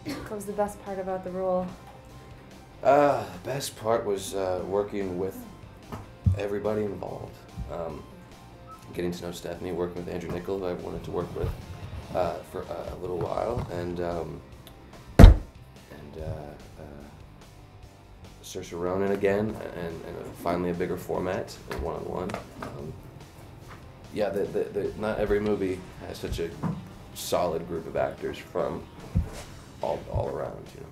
What was the best part about the role? The best part was working with everybody involved. Getting to know Stephanie, working with Andrew Nichol, who I wanted to work with for a little while, and Saoirse Ronan again, and finally a bigger format, a one-on-one. Yeah, not every movie has such a solid group of actors from all around, you know.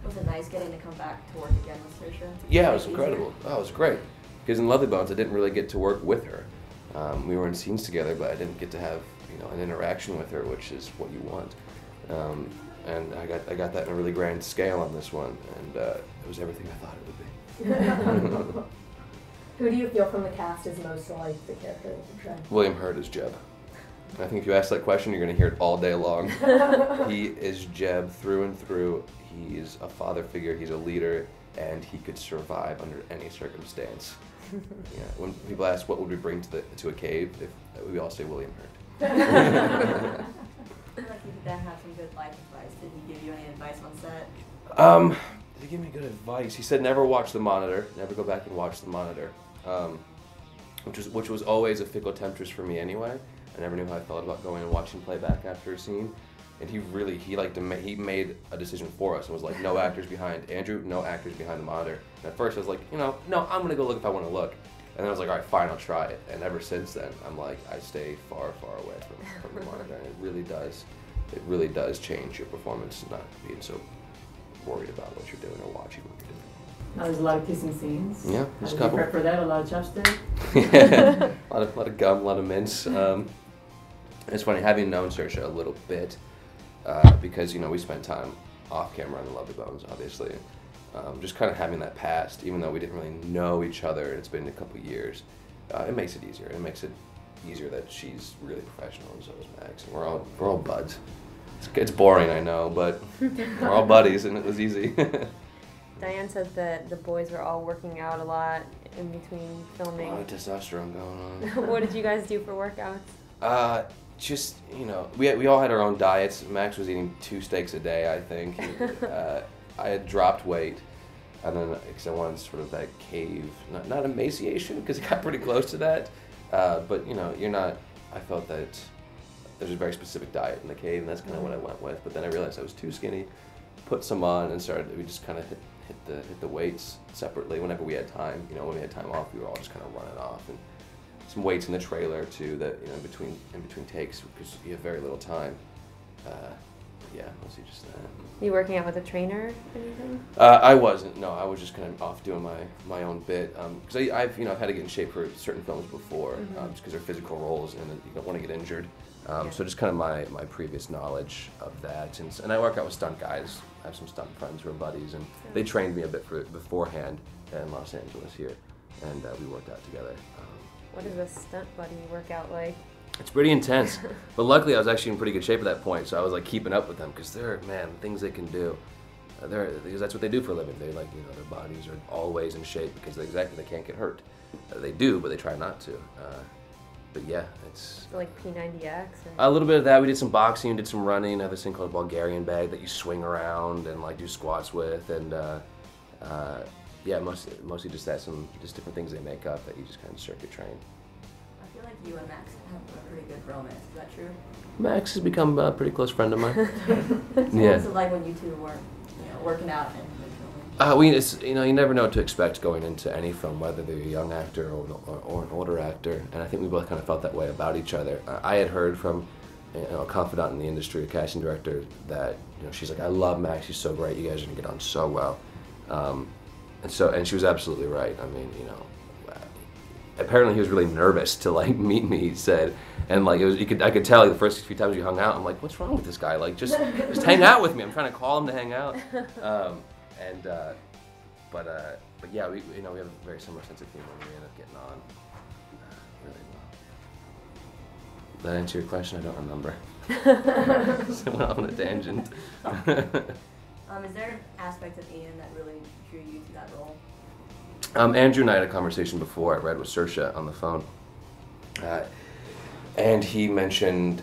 Was it nice getting to come back to work again with Saoirse? Yeah, it was incredible. Oh, it was great. Because in Lovely Bones, I didn't really get to work with her. We were in scenes together, but I didn't get to have, you know, an interaction with her, which is what you want. And I got that in a really grand scale on this one, and it was everything I thought it would be. Who do you feel from the cast is most like the character that you portray? William Hurt is Jeb. I think if you ask that question, you're going to hear it all day long. He is Jeb through and through. He's a father figure, he's a leader, and he could survive under any circumstance. Yeah. When people ask what would we bring to a cave, we all say William Hurt. I feel like you then have some good life advice. Did he give you any advice on set? Did he give me good advice? He said never watch the monitor, never go back and watch the monitor, which was always a fickle temptress for me anyway. I never knew how I felt about going and watching playback after a scene. And he made a decision for us and was like, no actors behind Andrew, no actors behind the monitor. And at first I was like, you know, no, I'm gonna go look if I want to look. And then I was like, all right, fine, I'll try it. And ever since then, I'm like, I stay far, far away from the monitor. And it really does change your performance, not being so worried about what you're doing or watching what you're doing. There's a lot of kissing scenes. Yeah, there's a couple. Prep for that? A lot of chapstick? Yeah, a lot of gum, a lot of mints. It's funny, having known Saoirse a little bit, because, you know, we spent time off camera on the Lovely Bones, obviously. Just kind of having that past, even though we didn't really know each other, it's been a couple years, it makes it easier. It makes it easier that she's really professional and so is Max, and we're all buds. It's boring, I know, but we're all buddies, and it was easy. Diane said that the boys were all working out a lot in between filming. A lot of testosterone going on. What did you guys do for workouts? Just, you know, we all had our own diets. Max was eating 2 steaks a day, I think. I had dropped weight, and then because I wanted sort of that cave, not emaciation, because it got pretty close to that. But you know, I felt that there's a very specific diet in the cave, and that's kind of what I went with. But then I realized I was too skinny, put some on, and we just kind of hit the weights separately whenever we had time. You know, when we had time off, we were all just kind of running off, and some weights in the trailer too, that, you know, in between takes, because you have very little time. Yeah, mostly just that. You working out with a trainer or anything? I wasn't. No, I was just kind of off doing my own bit. Because I've had to get in shape for certain films before, just because they're physical roles and you don't want to get injured. So just kind of my previous knowledge of that, and I work out with stunt guys. I have some stunt friends who are buddies, and they trained me a bit beforehand in Los Angeles here, and we worked out together. What is a stunt buddy workout like? It's pretty intense, but luckily I was actually in pretty good shape at that point, so I was like keeping up with them, because they're, man, things they can do. Because that's what they do for a living. They, like, you know, their bodies are always in shape because they can't get hurt. They do, but they try not to. But yeah, it's... So like P90X? Or? A little bit of that. We did some boxing, did some running. I have this thing called a Bulgarian bag that you swing around and like do squats with, and yeah, mostly just that, just different things they make up that you just kind of circuit train. I feel like you and Max have a pretty good romance. Is that true? Max has become a pretty close friend of mine. So Yeah. what's it like when you two were, you know, working out and filming? You know, you never know what to expect going into any film, whether they're a young actor or an older actor, and I think we both kind of felt that way about each other. I had heard from, you know, a confidant in the industry, a casting director, that, you know, she's like, I love Max, he's so great, you guys are gonna get on so well. And she was absolutely right. I mean, you know, apparently he was really nervous to like meet me, he said, and like I could tell, like, the first few times we hung out, I'm like, what's wrong with this guy? Like, just hang out with me. I'm trying to call him to hang out. But yeah, we have a very similar sense of humor. We end up getting on really well. Did that answer your question? I don't remember. So I went on a tangent. Is there an aspect of Ian that really drew you to that role? Andrew and I had a conversation before I read with Saoirse on the phone, and he mentioned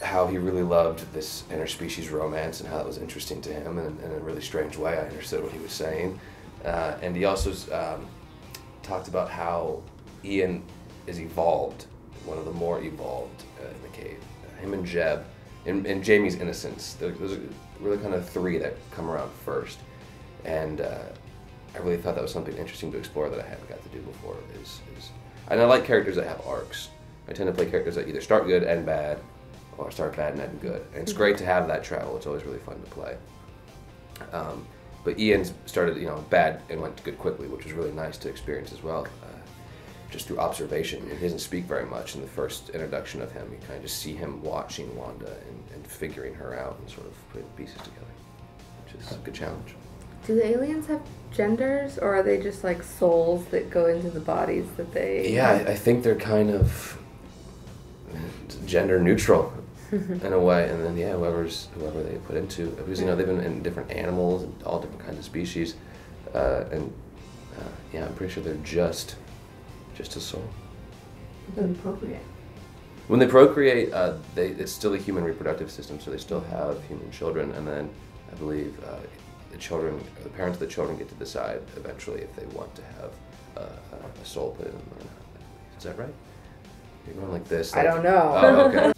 how he really loved this interspecies romance and how that was interesting to him, and in a really strange way I understood what he was saying. And he also talked about how Ian is evolved, one of the more evolved in the cave. Him and Jeb, and Jamie's innocence. Those are really kind of three that come around first. And I really thought that was something interesting to explore that I hadn't got to do before. And I like characters that have arcs. I tend to play characters that either start good and bad, or start bad and end good. And it's great to have that travel. It's always really fun to play. But Ian started, bad and went good quickly, which was really nice to experience as well. Just through observation. He doesn't speak very much in the first introduction of him. You kind of just see him watching Wanda and figuring her out and sort of putting the pieces together, which is a good challenge. Do the aliens have genders, or are they just like souls that go into the bodies that they... Yeah, I think they're kind of gender neutral in a way, and then whoever they put into, because they've been in different animals and all different kinds of species, I'm pretty sure they're just a soul. Then procreate. When they procreate, it's still a human reproductive system, so they still have human children, and then I believe the parents of the children get to decide eventually if they want to have a soul put in them or not. Is that right? You're going like this. I don't know. Oh, okay.